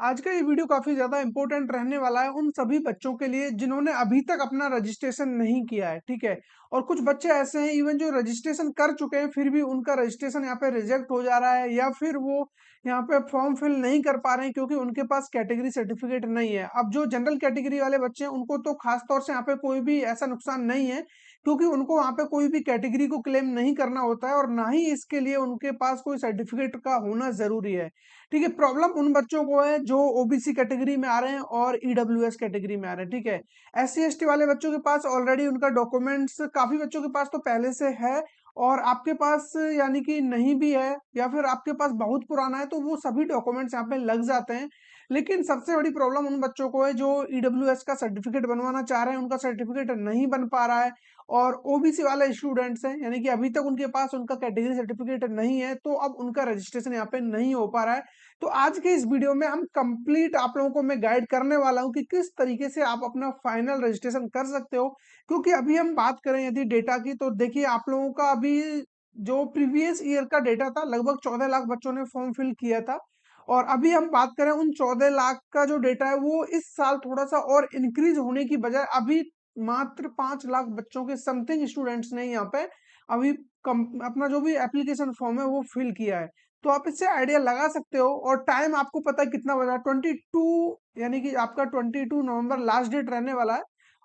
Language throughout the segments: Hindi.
आज का ये वीडियो काफ़ी ज़्यादा इम्पोर्टेंट रहने वाला है उन सभी बच्चों के लिए जिन्होंने अभी तक अपना रजिस्ट्रेशन नहीं किया है, ठीक है? और कुछ बच्चे ऐसे हैं इवन जो रजिस्ट्रेशन कर चुके हैं फिर भी उनका रजिस्ट्रेशन यहाँ पे रिजेक्ट हो जा रहा है या फिर वो यहाँ पे फॉर्म फिल नहीं कर पा रहे हैं क्योंकि उनके पास कैटेगरी सर्टिफिकेट नहीं है। अब जो जनरल कैटेगरी वाले बच्चे हैं उनको तो खास तौर से यहाँ पे कोई भी ऐसा नुकसान नहीं है क्योंकि उनको वहाँ पे कोई भी कैटेगरी को क्लेम नहीं करना होता है और ना ही इसके लिए उनके पास कोई सर्टिफिकेट का होना ज़रूरी है। ठीक है, प्रॉब्लम उन बच्चों को है जो ओबीसी कैटेगरी में आ रहे हैं और ईडब्ल्यूएस कैटेगरी में आ रहे हैं, ठीक है। एससी एसटी वाले बच्चों के पास ऑलरेडी उनका डॉक्यूमेंट्स काफी बच्चों के पास तो पहले से है और आपके पास यानी कि नहीं भी है या फिर आपके पास बहुत पुराना है तो वो सभी डॉक्यूमेंट्स यहाँ पे लग जाते हैं। लेकिन सबसे बड़ी प्रॉब्लम उन बच्चों को है जो ईडब्ल्यूएस का सर्टिफिकेट बनवाना चाह रहे हैं, उनका सर्टिफिकेट नहीं बन पा रहा है और ओबीसी वाले स्टूडेंट्स हैं यानी कि अभी तक उनके पास उनका कैटेगरी सर्टिफिकेट नहीं है तो अब उनका रजिस्ट्रेशन यहाँ पे नहीं हो पा रहा है। तो आज के इस वीडियो में हम कंप्लीट आप लोगों को मैं गाइड करने वाला हूं कि किस तरीके से आप अपना फाइनल रजिस्ट्रेशन कर सकते हो। क्योंकि अभी हम बात करें यदि डेटा की तो देखिए आप लोगों का अभी जो प्रीवियस ईयर का डेटा था लगभग 14 लाख बच्चों ने फॉर्म फिल किया था और अभी हम बात करें उन 14 लाख का जो डेटा है वो इस साल थोड़ा सा और इंक्रीज होने की बजाय अभी मात्र 5 लाख बच्चों के समथिंग स्टूडेंट्स ने यहाँ पे अभी अपना जो भी एप्लीकेशन फॉर्म है वो फिल किया है। तो आप इससे आइडिया लगा सकते हो और टाइम आपको पता है कितना बजा 22 यानी कि आपका 22 नवंबर लास्ट डेट रहने वाला है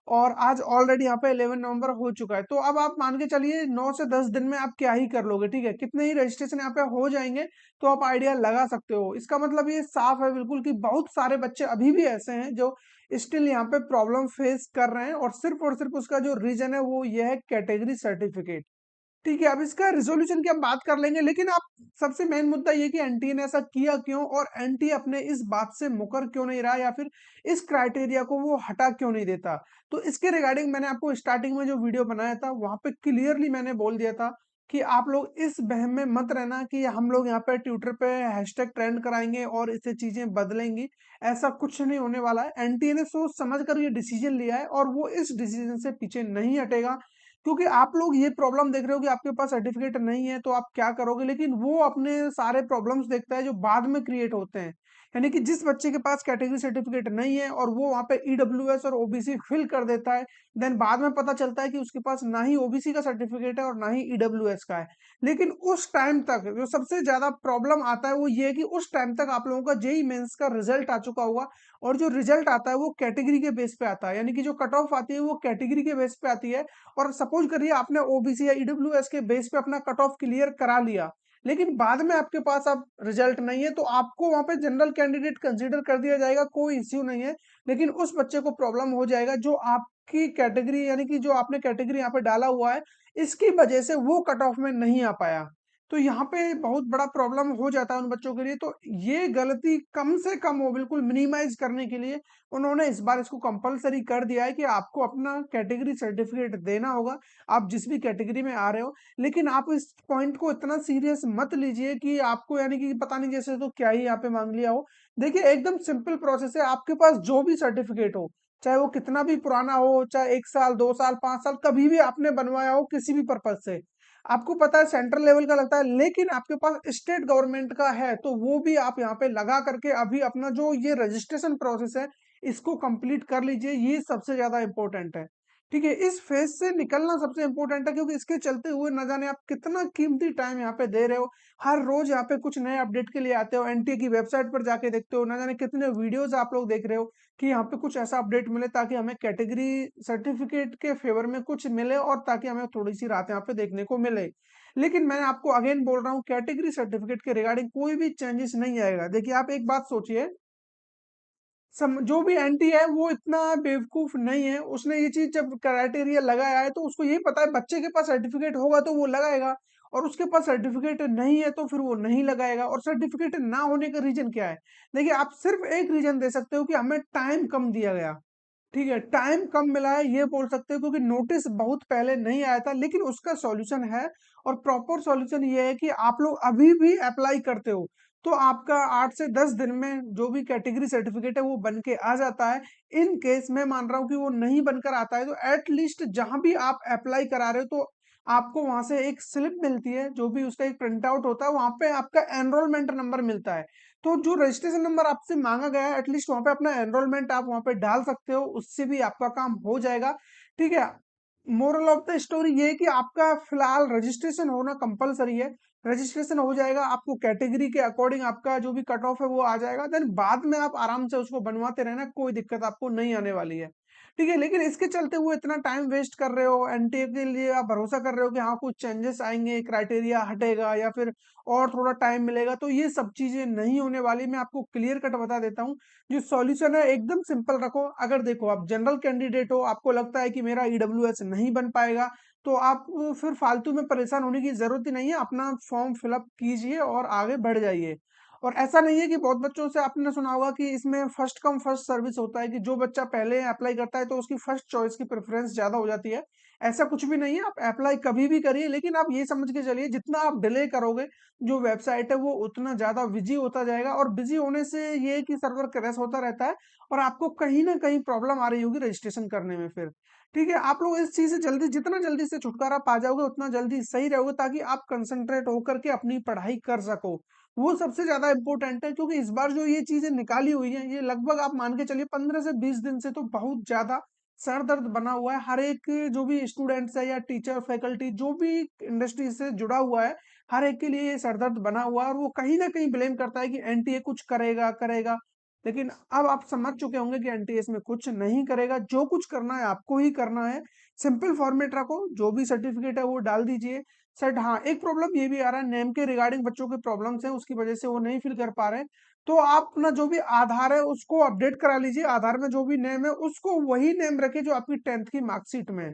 और आज ऑलरेडी यहाँ पे 11 नवंबर हो चुका है। तो अब आप मान के चलिए 9 से 10 दिन में आप क्या ही कर लोगे, ठीक है, कितने ही रजिस्ट्रेशन यहाँ पे हो जाएंगे तो आप आइडिया लगा सकते हो। इसका मतलब ये साफ है बिल्कुल कि बहुत सारे बच्चे अभी भी ऐसे हैं जो स्टिल यहाँ पे प्रॉब्लम फेस कर रहे हैं और सिर्फ उसका जो रीजन है वो ये है कैटेगरी सर्टिफिकेट। ठीक है, अब इसका रिजोल्यूशन की हम बात कर लेंगे लेकिन आप सबसे मेन मुद्दा ये कि एनटीए ने ऐसा किया क्यों और एनटीए अपने इस बात से मुकर क्यों नहीं रहा या फिर इस क्राइटेरिया को वो हटा क्यों नहीं देता। तो इसके रिगार्डिंग मैंने आपको स्टार्टिंग में जो वीडियो बनाया था वहां पे क्लियरली मैंने बोल दिया था कि आप लोग इस बहम में मत रहना कि हम लोग यहाँ पे ट्विटर पे हैशटैग ट्रेंड कराएंगे और इससे चीजें बदलेंगी। ऐसा कुछ नहीं होने वाला है। एनटीए ने सोच समझ कर ये डिसीजन लिया है और वो इस डिसीजन से पीछे नहीं हटेगा क्योंकि आप लोग ये प्रॉब्लम देख रहे हो कि आपके पास सर्टिफिकेट नहीं है तो आप क्या करोगे, लेकिन वो अपने सारे प्रॉब्लम्स देखता है जो बाद में क्रिएट होते हैं। यानी कि जिस बच्चे के पास कैटेगरी सर्टिफिकेट नहीं है और वो वहां पे ईडब्ल्यूएस और ओबीसी फिल कर देता है, देन बाद में पता चलता है कि उसके पास ना ही ओबीसी का सर्टिफिकेट है और ना ही ईडब्ल्यूएस का है। लेकिन उस टाइम तक जो सबसे ज्यादा प्रॉब्लम आता है वो ये है कि उस टाइम तक आप लोगों का जेई मेंस का रिजल्ट आ चुका होगा और जो रिजल्ट आता है वो कैटेगरी के बेस पे आता है, यानी कि जो कट ऑफ आती है वो कैटेगरी के बेस पे आती है। और सपोज करिए आपने ओबीसी या ईडब्ल्यूएस के बेस पे अपना कट ऑफ क्लियर करा लिया लेकिन बाद में आपके पास अब रिजल्ट नहीं है तो आपको वहां पे जनरल कैंडिडेट कंसीडर कर दिया जाएगा, कोई इश्यू नहीं है। लेकिन उस बच्चे को प्रॉब्लम हो जाएगा जो आपकी कैटेगरी यानी कि जो आपने कैटेगरी यहाँ पे डाला हुआ है इसकी वजह से वो कट ऑफ में नहीं आ पाया। तो यहाँ पे बहुत बड़ा प्रॉब्लम हो जाता है उन बच्चों के लिए। तो ये गलती कम से कम हो बिल्कुल मिनिमाइज करने के लिए उन्होंने इस बार इसको कंपलसरी कर दिया है कि आपको अपना कैटेगरी सर्टिफिकेट देना होगा, आप जिस भी कैटेगरी में आ रहे हो। लेकिन आप इस पॉइंट को इतना सीरियस मत लीजिए कि आपको यानी कि पता नहीं जैसे तो क्या ही यहाँ पे मांग लिया हो। देखिए एकदम सिंपल प्रोसेस है, आपके पास जो भी सर्टिफिकेट हो चाहे वो कितना भी पुराना हो, चाहे 1 साल 2 साल 5 साल कभी भी आपने बनवाया हो किसी भी पर्पज से, आपको पता है सेंट्रल लेवल का लगता है लेकिन आपके पास स्टेट गवर्नमेंट का है तो वो भी आप यहाँ पे लगा करके अभी अपना जो ये रजिस्ट्रेशन प्रोसेस है इसको कंप्लीट कर लीजिए, ये सबसे ज्यादा इंपॉर्टेंट है। ठीक है, इस फेज से निकलना सबसे इंपॉर्टेंट है क्योंकि इसके चलते हुए न जाने आप कितना कीमती टाइम यहाँ पे दे रहे हो। हर रोज यहाँ पे कुछ नए अपडेट के लिए आते हो, एनटीए की वेबसाइट पर जाके देखते हो, न जाने कितने वीडियोस आप लोग देख रहे हो कि यहाँ पे कुछ ऐसा अपडेट मिले ताकि हमें कैटेगरी सर्टिफिकेट के फेवर में कुछ मिले और ताकि हमें थोड़ी सी रात यहाँ पे देखने को मिले। लेकिन मैं आपको अगेन बोल रहा हूँ कैटेगरी सर्टिफिकेट के रिगार्डिंग कोई भी चेंजेस नहीं आएगा। देखिए आप एक बात सोचिए, जो भी एंटी है वो इतना बेवकूफ नहीं है, उसने ये चीज जब क्राइटेरिया लगाया है तो उसको यही पता है बच्चे के पास सर्टिफिकेट होगा तो वो लगाएगा और उसके पास सर्टिफिकेट नहीं है तो फिर वो नहीं लगाएगा। और सर्टिफिकेट ना होने का रीजन क्या है? देखिए आप सिर्फ एक रीजन दे सकते हो कि हमें टाइम कम दिया गया। ठीक है, टाइम कम मिला है ये बोल सकते हो क्योंकि नोटिस बहुत पहले नहीं आया था, लेकिन उसका सॉल्यूशन है और प्रॉपर सॉल्यूशन ये है कि आप लोग अभी भी अप्लाई करते हो तो आपका 8 से 10 दिन में जो भी कैटेगरी सर्टिफिकेट है वो बन के आ जाता है। इन केस मैं मान रहा हूँ कि वो नहीं बनकर आता है तो एटलीस्ट जहां भी आप अप्लाई करा रहे हो तो आपको वहां से एक स्लिप मिलती है जो भी उसका एक प्रिंट आउट होता है, वहां पे आपका एनरोलमेंट नंबर मिलता है। तो जो रजिस्ट्रेशन नंबर आपसे मांगा गया है एटलीस्ट वहां पे अपना एनरोलमेंट आप वहां पे डाल सकते हो, उससे भी आपका काम हो जाएगा। ठीक है। मोरल ऑफ द स्टोरी ये है कि आपका फिलहाल रजिस्ट्रेशन होना कंपलसरी है। रजिस्ट्रेशन हो जाएगा, आपको कैटेगरी के अकॉर्डिंग आपका जो भी कट ऑफ है वो आ जाएगा, देन बाद में आप आराम से उसको बनवाते रहना, कोई दिक्कत आपको नहीं आने वाली है। ठीक है। लेकिन इसके चलते हुए इतना टाइम वेस्ट कर रहे हो, एनटीए के लिए आप भरोसा कर रहे हो कि हाँ कुछ चेंजेस आएंगे, क्राइटेरिया हटेगा या फिर और थोड़ा टाइम मिलेगा, तो ये सब चीजें नहीं होने वाली। मैं आपको क्लियर कट बता देता हूँ, जो सॉल्यूशन है एकदम सिंपल रखो। अगर देखो आप जनरल कैंडिडेट हो, आपको लगता है कि मेरा ईडब्ल्यूएस नहीं बन पाएगा, तो आप फिर फालतू में परेशान होने की जरूरत ही नहीं है, अपना फॉर्म फिलअप कीजिए और आगे बढ़ जाइए। और ऐसा नहीं है कि बहुत बच्चों से आपने सुना होगा कि इसमें फर्स्ट कम फर्स्ट सर्विस होता है, कि जो बच्चा पहले अप्लाई करता है तो उसकी फर्स्ट चॉइस की प्रेफरेंस ज्यादा हो जाती है। ऐसा कुछ भी नहीं है, आप अप्लाई कभी भी करिए, लेकिन आप ये समझ के चलिए जितना आप डिले करोगे, जो वेबसाइट है वो उतना ज्यादा बिजी होता जाएगा, और बिजी होने से ये है कि सर्वर क्रैश होता रहता है और आपको कहीं ना कहीं प्रॉब्लम आ रही होगी रजिस्ट्रेशन करने में फिर। ठीक है। आप लोग इस चीज से जल्दी, जितना जल्दी से छुटकारा पा जाओगे उतना जल्दी सही रहोगे, ताकि आप कंसंट्रेट होकर के अपनी पढ़ाई कर सको। वो सबसे ज्यादा इंपॉर्टेंट है, क्योंकि इस बार जो ये चीजें निकाली हुई है, ये लगभग आप मान के चलिए 15 से 20 दिन से तो बहुत ज्यादा सर दर्द बना हुआ है। हर एक जो भी स्टूडेंट्स है या टीचर फैकल्टी जो भी इंडस्ट्री से जुड़ा हुआ है, हर एक के लिए ये सर दर्द बना हुआ है, और वो कहीं ना कहीं ब्लेम करता है कि एनटीए कुछ करेगा करेगा। लेकिन अब आप समझ चुके होंगे कि एनटीए इसमें कुछ नहीं करेगा, जो कुछ करना है आपको ही करना है। सिंपल फॉर्मेट रखो, जो भी सर्टिफिकेट है वो डाल दीजिए। सर हाँ, एक प्रॉब्लम ये भी आ रहा है, नेम के रिगार्डिंग बच्चों के प्रॉब्लम्स हैं, उसकी वजह से वो नहीं फिल कर पा रहे हैं। तो आप अपना जो भी आधार है उसको अपडेट करा लीजिए, आधार में जो भी नेम है उसको वही नेम रखे जो आपकी 10th की मार्कशीट में है।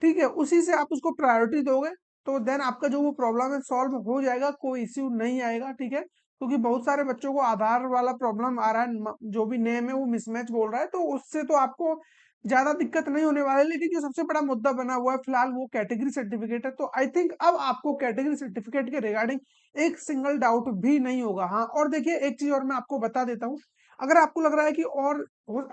ठीक है, उसी से आप उसको प्रायोरिटी दोगे, तो देन आपका जो वो प्रॉब्लम है सॉल्व हो जाएगा, कोई इश्यू नहीं आएगा। ठीक है। क्योंकि बहुत सारे बच्चों को आधार वाला प्रॉब्लम आ रहा है, जो भी नेम है वो मिसमैच बोल रहा है, तो उससे तो आपको ज्यादा दिक्कत नहीं होने वाला है। लेकिन जो सबसे बड़ा मुद्दा बना हुआ है फिलहाल वो कैटेगरी सर्टिफिकेट है, तो आई थिंक अब आपको कैटेगरी सर्टिफिकेट के रिगार्डिंग एक सिंगल डाउट भी नहीं होगा। हाँ, और देखिए एक चीज और मैं आपको बता देता हूँ, अगर आपको लग रहा है कि और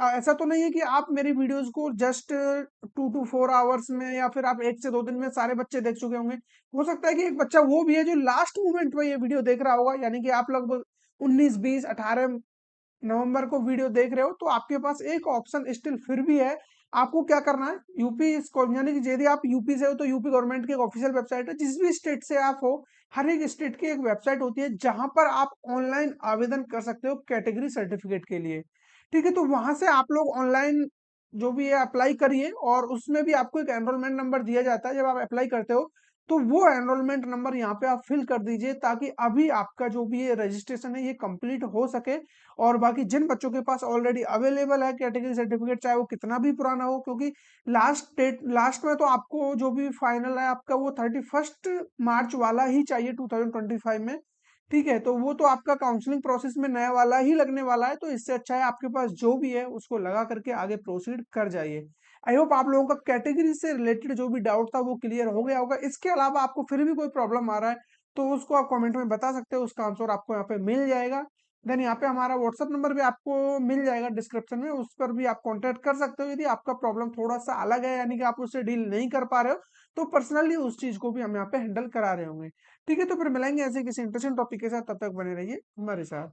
ऐसा तो नहीं है कि आप मेरी वीडियोस को जस्ट 2 to 4 आवर्स में या फिर आप 1 से 2 दिन में सारे बच्चे देख चुके होंगे। हो सकता है कि एक बच्चा वो भी है जो लास्ट मोमेंट में ये वीडियो देख रहा होगा, यानी कि आप लगभग 19 20 18 नवंबर को वीडियो देख रहे हो, तो आपके पास एक ऑप्शन स्टिल फिर भी है। आपको क्या करना है, यूपी यानी कि यदि आप यूपी से हो तो यूपी गवर्नमेंट की एक ऑफिशियल वेबसाइट है, जिस भी स्टेट से आप हो, हर एक स्टेट की एक वेबसाइट होती है जहां पर आप ऑनलाइन आवेदन कर सकते हो कैटेगरी सर्टिफिकेट के लिए। ठीक है। तो वहां से आप लोग ऑनलाइन जो भी है अप्लाई करिए, और उसमें भी आपको एक एनरोलमेंट नंबर दिया जाता है जब आप अप्लाई करते हो, तो वो एनरोलमेंट नंबर यहाँ पे आप फिल कर दीजिए, ताकि अभी आपका जो भी ये रजिस्ट्रेशन है ये कंप्लीट हो सके। और बाकी जिन बच्चों के पास ऑलरेडी अवेलेबल है कैटेगरी सर्टिफिकेट, चाहे वो कितना भी पुराना हो, क्योंकि लास्ट में तो आपको जो भी फाइनल है आपका वो 31 मार्च वाला ही चाहिए 2025 में। ठीक है। तो वो तो आपका काउंसलिंग प्रोसेस में नया वाला ही लगने वाला है, तो इससे अच्छा है आपके पास जो भी है उसको लगा करके आगे प्रोसीड कर जाइए। आई होप आप लोगों का कैटेगरी से रिलेटेड जो भी डाउट था वो क्लियर हो गया होगा। इसके अलावा आपको फिर भी कोई प्रॉब्लम आ रहा है तो उसको आप कमेंट में बता सकते हो, उसका आंसर आपको यहाँ पे मिल जाएगा। देन यहाँ पे हमारा व्हाट्सअप नंबर भी आपको मिल जाएगा डिस्क्रिप्शन में, उस पर भी आप कांटेक्ट कर सकते हो। यदि आपका प्रॉब्लम थोड़ा सा अलग है, यानी कि आप उससे डील नहीं कर पा रहे हो, तो पर्सनली उस चीज को भी हम यहाँ पे हैंडल करा रहे होंगे। ठीक है। तो फिर मिलेंगे ऐसे किसी इंटरेस्टिंग टॉपिक के साथ, तब तक बने रहिए हमारे साथ।